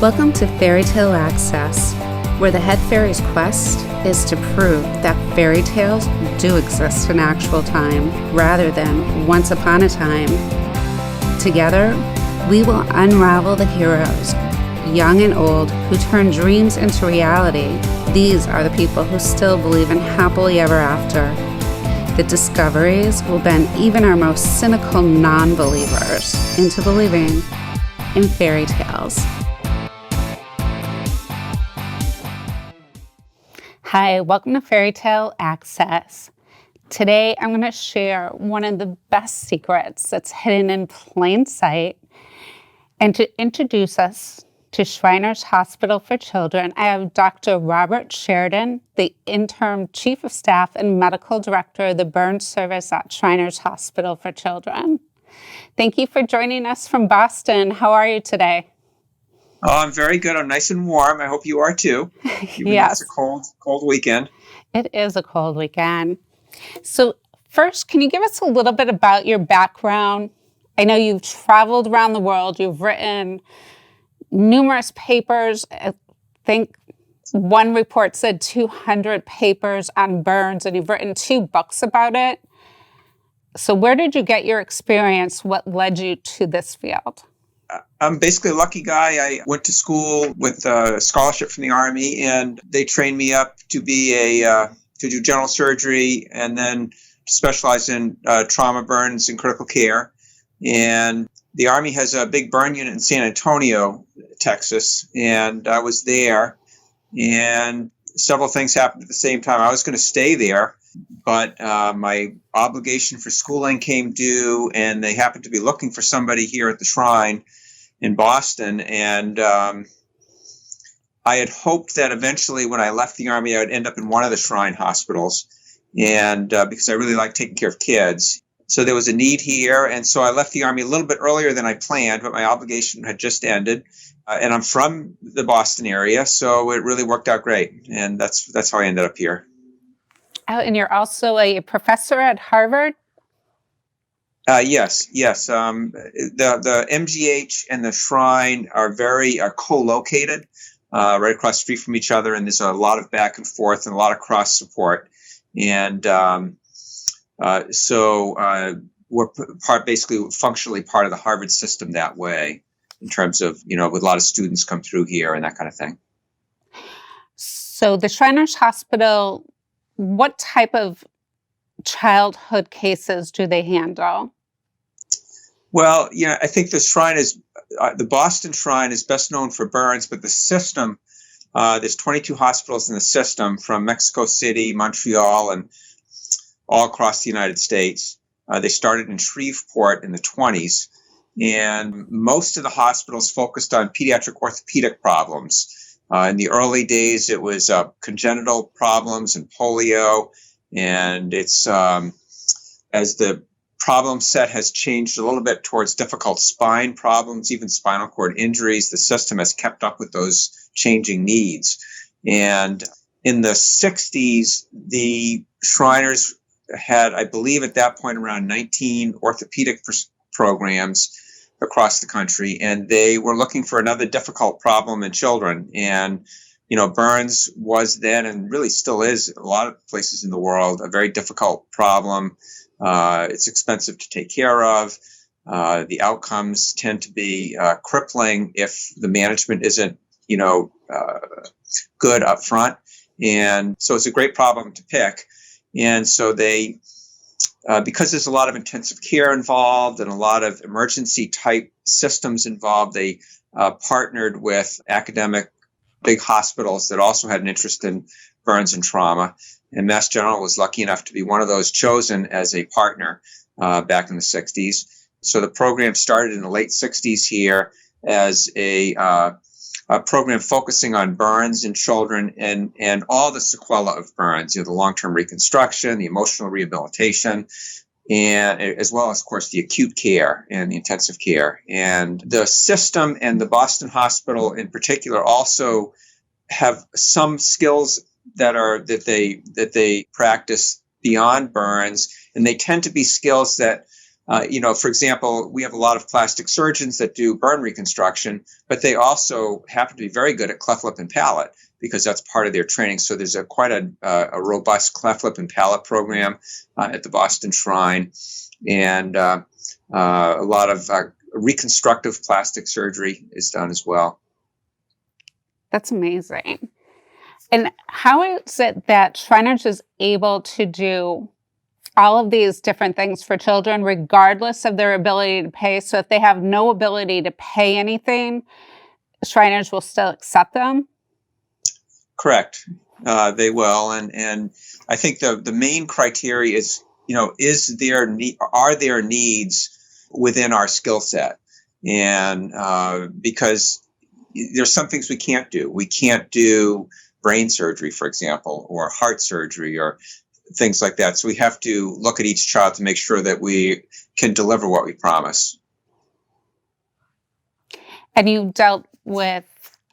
Welcome to Fairy Tale Access, where the head fairy's quest is to prove that fairy tales do exist in actual time rather than once upon a time. Together, we will unravel the heroes, young and old, who turn dreams into reality. These are the people who still believe in happily ever after. The discoveries will bend even our most cynical non-believers into believing in fairy tales. Hi, welcome to Fairy Tale Access. Today, I'm going to share one of the best secrets that's hidden in plain sight. And to introduce us to Shriners Hospital for Children, I have Dr. Robert Sheridan, the Interim Chief of Staff and Medical Director of the Burn Service at Shriners Hospital for Children. Thank you for joining us from Boston. How are you today? Oh, I'm very good. I'm nice and warm. I hope you are too. Yes. It's a cold weekend. It is a cold weekend. So first, can you give us a little bit about your background? I know you've traveled around the world. You've written numerous papers. I think one report said 200 papers on burns, and you've written 2 books about it. So where did you get your experience? What led you to this field? I'm basically a lucky guy. I went to school with a scholarship from the Army, and they trained me up to be to do general surgery and then specialize in trauma, burns, and critical care. And the Army has a big burn unit in San Antonio, Texas, and I was there. And several things happened at the same time. I was going to stay there, but my obligation for schooling came due, and they happened to be looking for somebody here at the Shrine in Boston. And I had hoped that eventually when I left the Army, I would end up in one of the Shrine hospitals, and because I really like taking care of kids. So there was a need here, and so I left the Army a little bit earlier than I planned, but my obligation had just ended. And I'm from the Boston area, so it really worked out great. And that's how I ended up here. Oh, and you're also a professor at Harvard? Yes. The MGH and the Shrine are very co-located, right across the street from each other, and there's a lot of back and forth and a lot of cross support. And so we're basically functionally part of the Harvard system that way, in terms of, with a lot of students come through here and that kind of thing. So the Shriners Hospital, what type of childhood cases do they handle? Well, I think the Boston Shrine is best known for burns, but the system, there's 22 hospitals in the system from Mexico City, Montreal, and all across the United States. They started in Shreveport in the 1920s, and most of the hospitals focused on pediatric orthopedic problems. In the early days, it was congenital problems and polio, and it's as the problem set has changed a little bit towards difficult spine problems, even spinal cord injuries. The system has kept up with those changing needs. And in the 60s, the Shriners had, I believe at that point, around 19 orthopedic programs across the country, and they were looking for another difficult problem in children. And burns was then, and really still is, a lot of places in the world, a very difficult problem. It's expensive to take care of. The outcomes tend to be crippling if the management isn't, good up front. And so it's a great problem to pick. And so they, because there's a lot of intensive care involved and a lot of emergency type systems involved, they partnered with academic big hospitals that also had an interest in burns and trauma. And Mass General was lucky enough to be one of those chosen as a partner back in the 60s. So the program started in the late 60s here as a program focusing on burns in children and all the sequela of burns, the long-term reconstruction, the emotional rehabilitation, and as well as, of course, the acute care and the intensive care. And the system and the Boston Hospital in particular also have some skills that they practice beyond burns, and they tend to be skills that For example, we have a lot of plastic surgeons that do burn reconstruction, but they also happen to be very good at cleft lip and palate because that's part of their training. So there's quite a robust cleft lip and palate program at the Boston Shrine, and a lot of reconstructive plastic surgery is done as well. That's amazing. And how is it that Shriners is able to do all of these different things for children, regardless of their ability to pay? So if they have no ability to pay anything, Shriners will still accept them? Correct. They will. And I think the main criteria is, are there needs within our skill set? And because there's some things we can't do. We can't do brain surgery, for example, or heart surgery or things like that. So we have to look at each child to make sure that we can deliver what we promise. And you dealt with,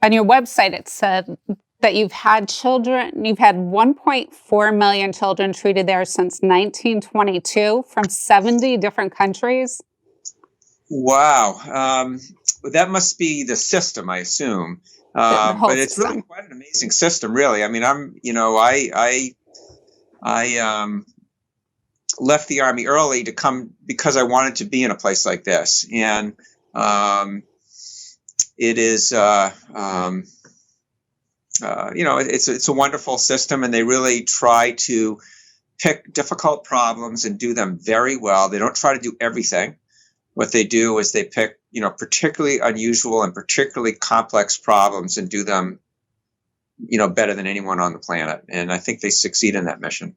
on your website, it said that you've had 1.4 million children treated there since 1922 from 70 different countries. Wow. That must be the system, I assume. But it's really quite an amazing system, really. I mean, I left the Army early to come because I wanted to be in a place like this. And it is, it's a wonderful system, and they really try to pick difficult problems and do them very well. They don't try to do everything. What they do is they pick, particularly unusual and particularly complex problems and do them, better than anyone on the planet. And I think they succeed in that mission.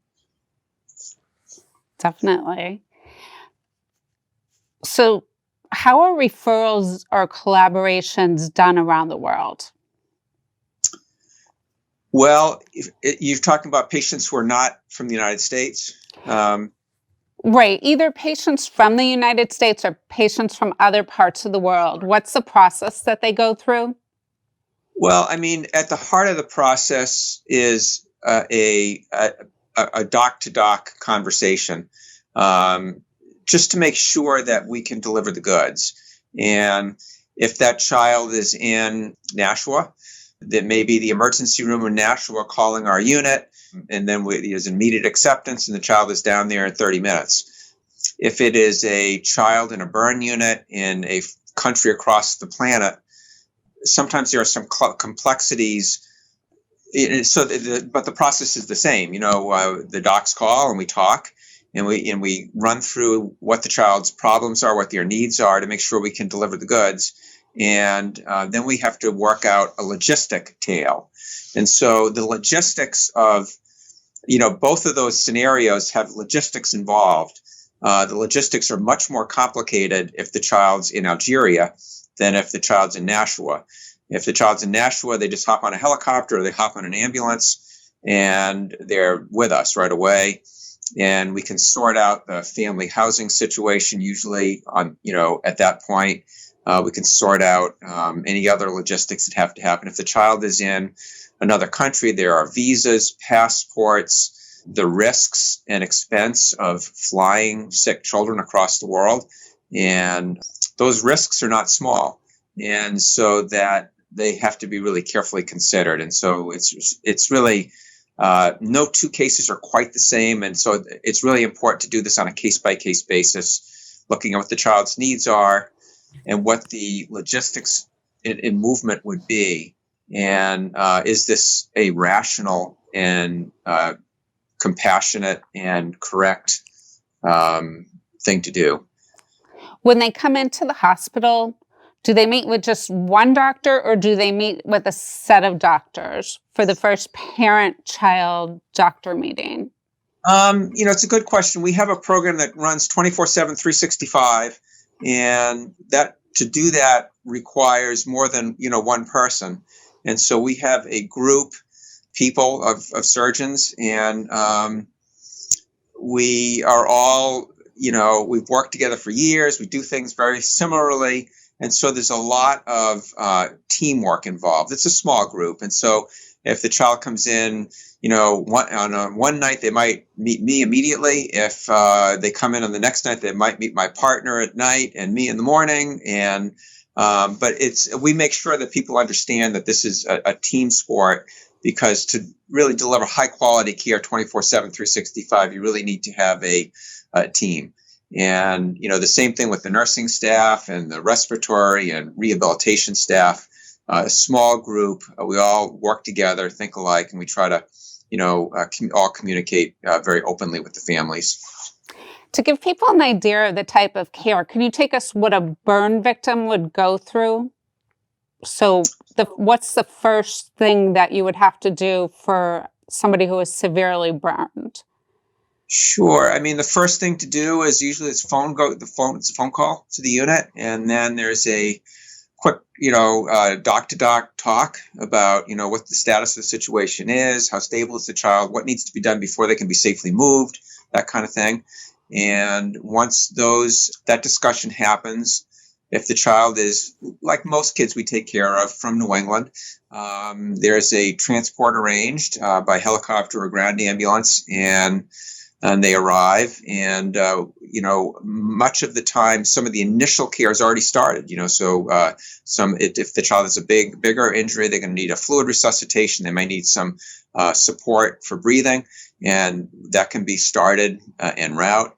Definitely. So how are referrals or collaborations done around the world? Well, you're talking about patients who are not from the United States. Right. Either patients from the United States or patients from other parts of the world. What's the process that they go through? Well, I mean, at the heart of the process is a doc-to-doc conversation, just to make sure that we can deliver the goods. And if that child is in Nashua, then maybe the emergency room in Nashua calling our unit, and then there's immediate acceptance, and the child is down there in 30 minutes. If it is a child in a burn unit in a country across the planet, sometimes there are some complexities. But the process is the same. The docs call and we talk, and we run through what the child's problems are, what their needs are, to make sure we can deliver the goods. And then we have to work out a logistic tale. And so the logistics of, both of those scenarios have logistics involved. The logistics are much more complicated if the child's in Algeria than if the child's in Nashua. If the child's in Nashua, they just hop on a helicopter or they hop on an ambulance and they're with us right away. And we can sort out the family housing situation usually at that point. We can sort out any other logistics that have to happen. If the child is in another country, there are visas, passports, the risks and expense of flying sick children across the world. And those risks are not small. And so that they have to be really carefully considered. And so it's really, no two cases are quite the same. And so it's really important to do this on a case-by-case basis, looking at what the child's needs are and what the logistics in movement would be. And is this a rational and compassionate and correct thing to do? When they come into the hospital, do they meet with just one doctor, or do they meet with a set of doctors for the first parent-child doctor meeting? It's a good question. We have a program that runs 24/7, 365, and to do that requires more than one person. And so we have a group people of surgeons, and we are all we've worked together for years. We do things very similarly. And so there's a lot of teamwork involved. It's a small group. And so If the child comes in, on one night, they might meet me immediately. If they come in on the next night, they might meet my partner at night and me in the morning. And but we make sure that people understand that this is a team sport, because to really deliver high quality care 24/7, 365, you really need to have a team. And, the same thing with the nursing staff and the respiratory and rehabilitation staff, a small group. We all work together, think alike, and we try to, all communicate very openly with the families. To give people an idea of the type of care, can you take us what a burn victim would go through? So what's the first thing that you would have to do for somebody who is severely burned? Sure. I mean, the first thing to do is usually it's a phone call to the unit, and then there's a quick, doc-to-doc talk about, what the status of the situation is, how stable is the child, what needs to be done before they can be safely moved, that kind of thing. And once that discussion happens, if the child is, like most kids we take care of from New England, there's a transport arranged by helicopter or ground ambulance, and they arrive, and much of the time, some of the initial care has already started. So if the child has a bigger injury, they're going to need a fluid resuscitation. They might need some support for breathing, and that can be started en route.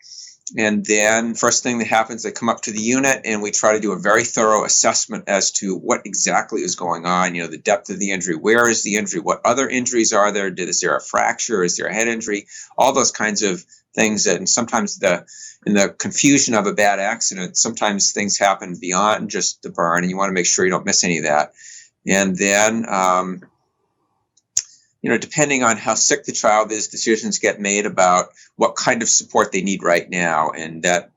And then first thing that happens, they come up to the unit, and we try to do a very thorough assessment as to what exactly is going on, the depth of the injury, where is the injury, what other injuries are there, is there a fracture, is there a head injury, all those kinds of things. And sometimes in the confusion of a bad accident, sometimes things happen beyond just the burn, and you want to make sure you don't miss any of that. And then depending on how sick the child is, decisions get made about what kind of support they need right now. And that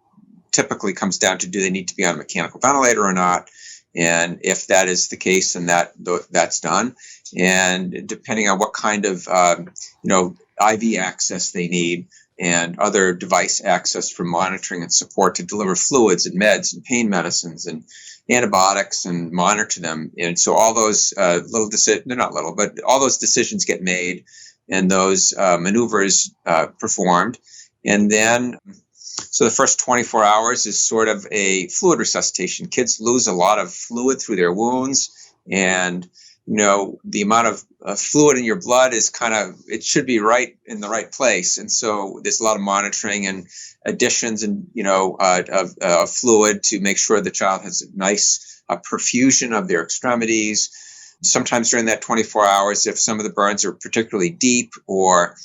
typically comes down to, do they need to be on a mechanical ventilator or not? And if that is the case, then that's done. And depending on what kind of, IV access they need and other device access for monitoring and support to deliver fluids and meds and pain medicines and antibiotics and monitor them. And so all those they're not little, but all those decisions get made, and those maneuvers performed. And then, so the first 24 hours is sort of a fluid resuscitation. Kids lose a lot of fluid through their wounds, and the amount of fluid in your blood is it should be right in the right place. And so there's a lot of monitoring and additions and, of fluid to make sure the child has a nice perfusion of their extremities. Sometimes during that 24 hours, if some of the burns are particularly deep or,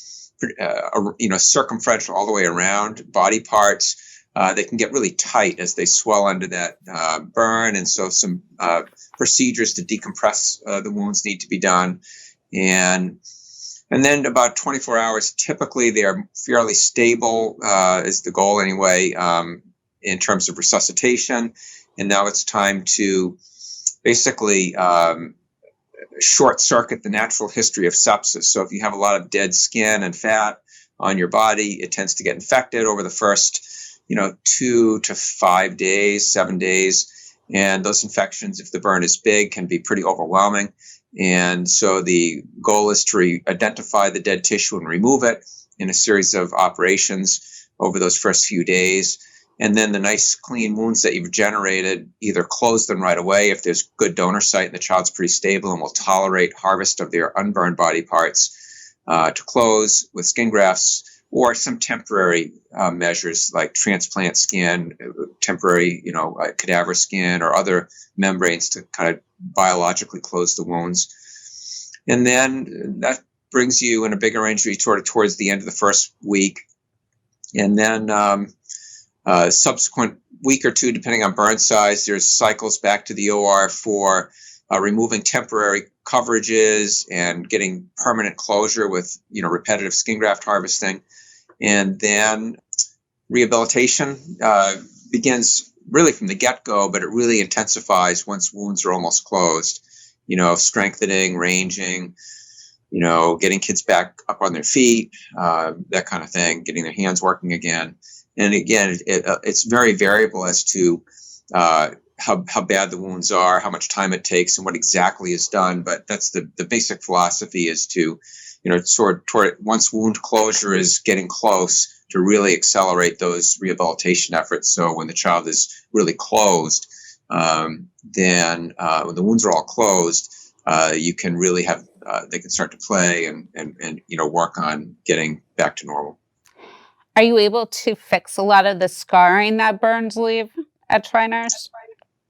circumferential all the way around body parts, they can get really tight as they swell under that burn. And so some procedures to decompress the wounds need to be done. And then about 24 hours, typically they are fairly stable, is the goal anyway, in terms of resuscitation. And now it's time to basically short circuit the natural history of sepsis. So if you have a lot of dead skin and fat on your body, it tends to get infected over the first 2 to 5 days, 7 days. And those infections, if the burn is big, can be pretty overwhelming. And so the goal is to identify the dead tissue and remove it in a series of operations over those first few days. And then the nice clean wounds that you've generated, either close them right away if there's good donor site and the child's pretty stable and will tolerate harvest of their unburned body parts, to close with skin grafts, or some temporary measures like transplant skin, temporary, cadaver skin, or other membranes to kind of biologically close the wounds. And then that brings you in a bigger injury towards the end of the first week. And then subsequent week or two, depending on burn size, there's cycles back to the OR for removing temporary coverages and getting permanent closure with, repetitive skin graft harvesting. And then rehabilitation begins really from the get-go, but it really intensifies once wounds are almost closed. Strengthening, ranging, getting kids back up on their feet, that kind of thing, getting their hands working again. And again, it's very variable as to how bad the wounds are, how much time it takes, and what exactly is done. But that's the basic philosophy is to, toward once wound closure is getting close, to really accelerate those rehabilitation efforts. So when the child is really closed, then when the wounds are all closed, you can really have they can start to play and work on getting back to normal. Are you able to fix a lot of the scarring that burns leave at Shriners?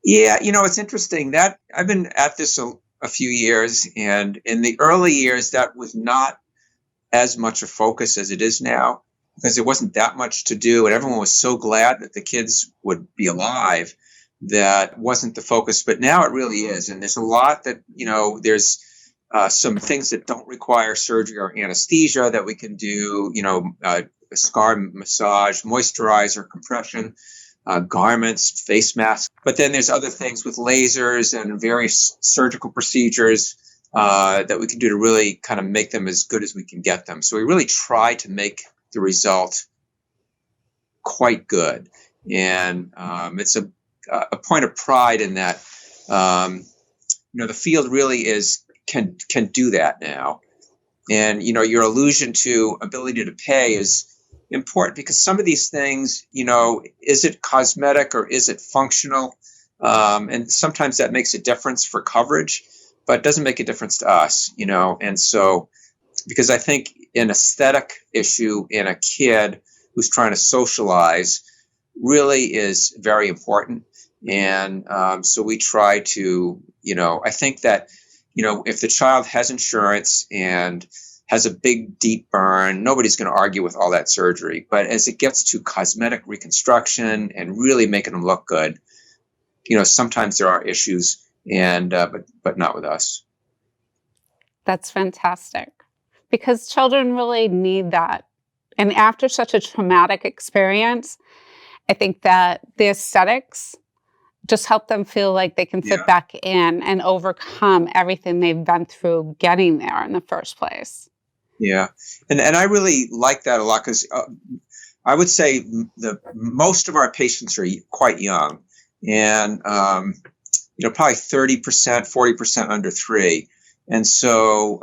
Yeah, it's interesting that I've been at this a few years, and in the early years, that was not as much a focus as it is now, because there wasn't that much to do, and everyone was so glad that the kids would be alive. That wasn't the focus, but now it really is, and there's a lot that there's some things that don't require surgery or anesthesia that we can do. Scar massage, moisturizer, compression. Garments, face masks. But then there's other things with lasers and various surgical procedures that we can do to really kind of make them as good as we can get them. So we really try to make the result quite good. And it's a point of pride in that, the field really can do that now. And, your allusion to ability to pay is important, because some of these things, is it cosmetic or is it functional? And sometimes that makes a difference for coverage, but it doesn't make a difference to us, And so, because I think an aesthetic issue in a kid who's trying to socialize really is very important. And so we try to, I think that, if the child has insurance and has a big, deep burn, nobody's going to argue with all that surgery. But as it gets to cosmetic reconstruction and really making them look good, sometimes there are issues, and but not with us. That's fantastic, because children really need that. And after such a traumatic experience, I think that the aesthetics just help them feel like they can fit back in and overcome everything they've been through getting there in the first place. Yeah. And I really like that a lot, because I would say most of our patients are quite young, and, probably 30%, 40% under 3. And so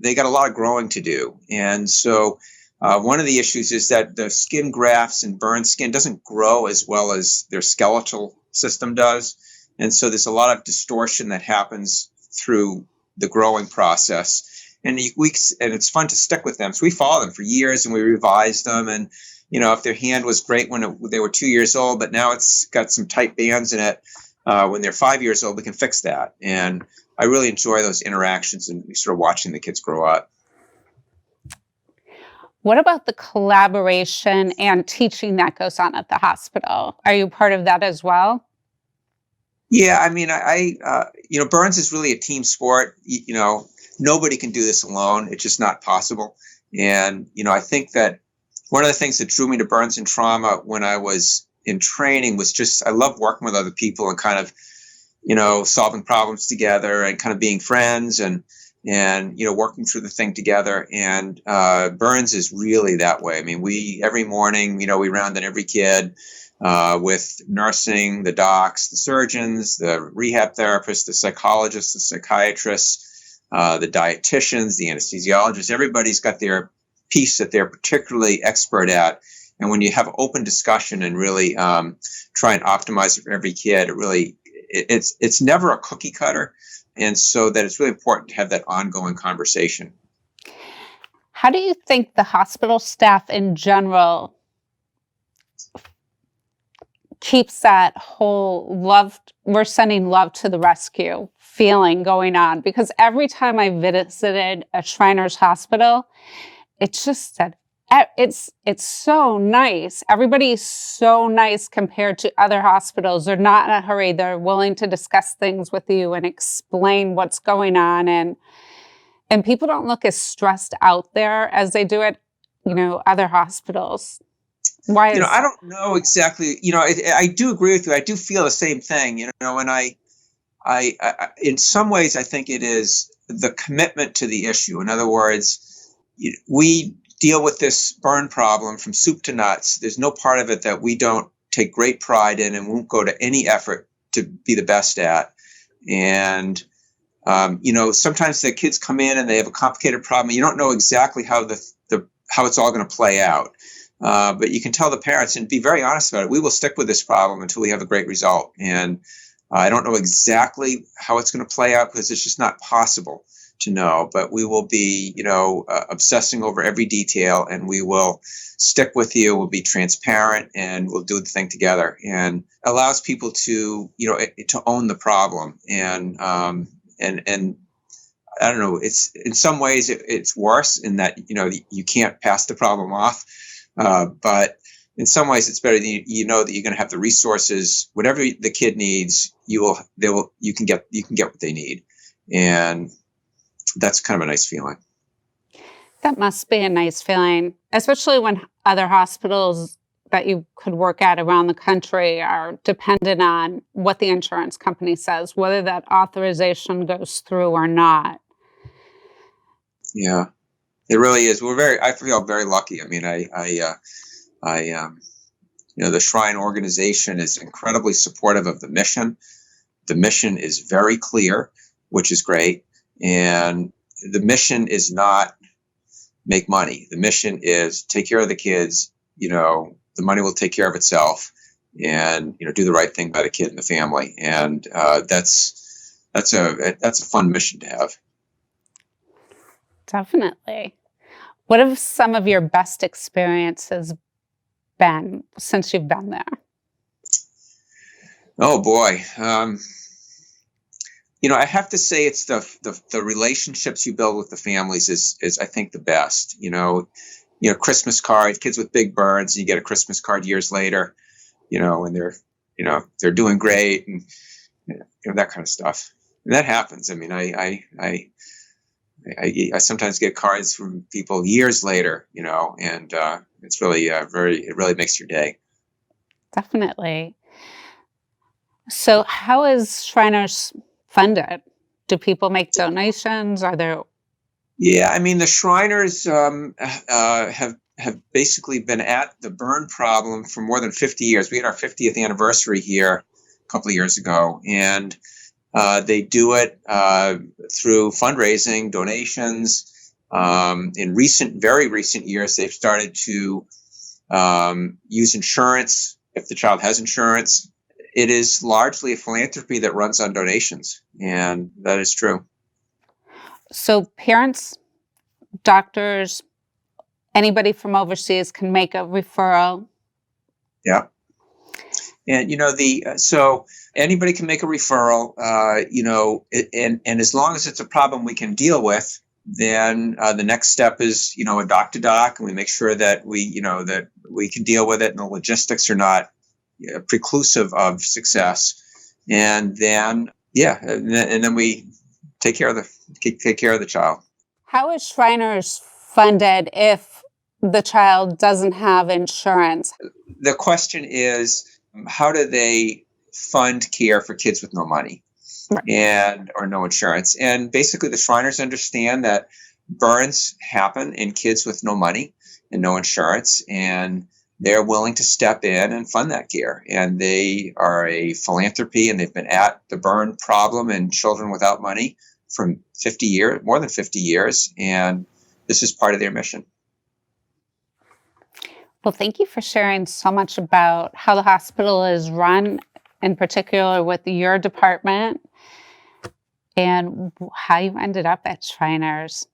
they got a lot of growing to do. And so one of the issues is that the skin grafts and burn skin doesn't grow as well as their skeletal system does. And so there's a lot of distortion that happens through the growing process. And it's fun to stick with them. So we follow them for years, and we revise them. And, if their hand was great when they were 2 years old, but now it's got some tight bands in it, when they're 5 years old, we can fix that. And I really enjoy those interactions and sort of watching the kids grow up. What about the collaboration and teaching that goes on at the hospital? Are you part of that as well? Yeah, I mean, burns is really a team sport. Nobody can do this alone. It's just not possible. And, I think that one of the things that drew me to burns and trauma when I was in training was just, I love working with other people and kind of, solving problems together and kind of being friends and working through the thing together. And burns is really that way. I mean, every morning, we round in every kid with nursing, the docs, the surgeons, the rehab therapists, the psychologists, the psychiatrists, the dietitians, the anesthesiologists. Everybody's got their piece that they're particularly expert at. And when you have open discussion and really try and optimize it for every kid, it's never a cookie cutter. And so that it's really important to have that ongoing conversation. How do you think the hospital staff in general keeps that whole we're sending love to the rescue feeling going on? Because every time I visited a Shriners hospital, it's just that it's so nice. Everybody's so nice compared to other hospitals. They're not in a hurry. They're willing to discuss things with you and explain what's going on. And people don't look as stressed out there as they do at, other hospitals. Why is I don't know exactly. I do agree with you. I do feel the same thing, and I in some ways, I think it is the commitment to the issue. In other words, we deal with this burn problem from soup to nuts. There's no part of it that we don't take great pride in and won't go to any effort to be the best at. And sometimes the kids come in and they have a complicated problem. You don't know exactly how how it's all going to play out. But you can tell the parents and be very honest about it. We will stick with this problem until we have a great result. And I don't know exactly how it's going to play out because it's just not possible to know. But we will be, obsessing over every detail, and we will stick with you. We'll be transparent, and we'll do the thing together. And allows people to, to own the problem. And I don't know. It's in some ways it's worse in that you can't pass the problem off. But in some ways, it's better that you know that you're going to have the resources. Whatever the kid needs, you can get what they need, and that's kind of a nice feeling. That must be a nice feeling, especially when other hospitals that you could work at around the country are dependent on what the insurance company says, whether that authorization goes through or not. Yeah, it really is. I feel very lucky. I mean, the Shrine organization is incredibly supportive of the mission. The mission is very clear, which is great. And the mission is not make money. The mission is take care of the kids. The money will take care of itself, and do the right thing by the kid and the family. And that's a fun mission to have. Definitely. What have some of your best experiences been since you've been there? Oh boy. I have to say it's the relationships you build with the families is I think the best. Christmas card, kids with big burns, and you get a Christmas card years later, and they're doing great, and that kind of stuff. And that happens. I mean, I sometimes get cards from people years later, and it's really it really makes your day. Definitely. So how is Shriners funded? Do people make donations? Are there? Yeah, I mean, the Shriners have basically been at the burn problem for more than 50 years. We had our 50th anniversary here a couple of years ago, and they do it through fundraising, donations. In very recent years, they've started to use insurance if the child has insurance. It is largely a philanthropy that runs on donations, and that is true. So parents, doctors, anybody from overseas can make a referral. Yeah. And, so anybody can make a referral, and as long as it's a problem we can deal with, then the next step is, a doc to doc, and we make sure that that we can deal with it, and the logistics are not preclusive of success. And then, and then we take care of the child. How is Shriners funded if the child doesn't have insurance? The question is, how do they fund care for kids with no money, right, or no insurance? And basically, the Shriners understand that burns happen in kids with no money and no insurance, and they're willing to step in and fund that care. And they are a philanthropy, and they've been at the burn problem and children without money for more than 50 years, and this is part of their mission. Well, thank you for sharing so much about how the hospital is run, in particular with your department, and how you ended up at Shriners.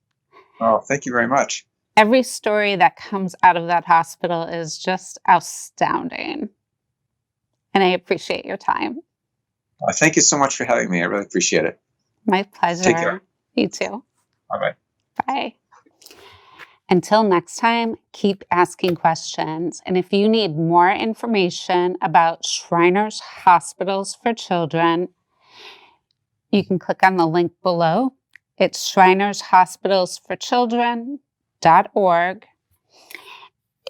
Oh, thank you very much. Every story that comes out of that hospital is just astounding, and I appreciate your time. Thank you so much for having me. I really appreciate it. My pleasure. Take care. You too. Bye-bye. Bye. Until next time, keep asking questions. And if you need more information about Shriners Hospitals for Children, you can click on the link below. It's shrinershospitalsforchildren.org.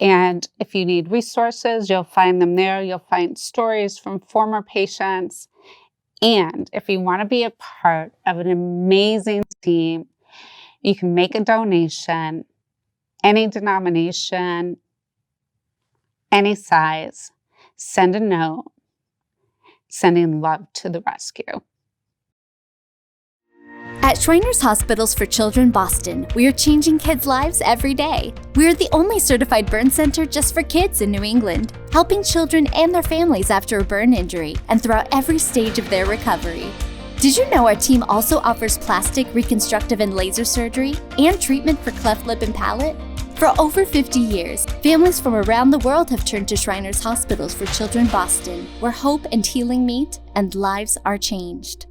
And if you need resources, you'll find them there. You'll find stories from former patients. And if you want to be a part of an amazing team, you can make a donation, any denomination, any size. Send a note Sending love to the rescue. At Shriners Hospitals for Children Boston, we are changing kids' lives every day. We are the only certified burn center just for kids in New England, helping children and their families after a burn injury and throughout every stage of their recovery. Did you know our team also offers plastic, reconstructive, and laser surgery and treatment for cleft lip and palate? For over 50 years, families from around the world have turned to Shriners Hospitals for Children Boston, where hope and healing meet and lives are changed.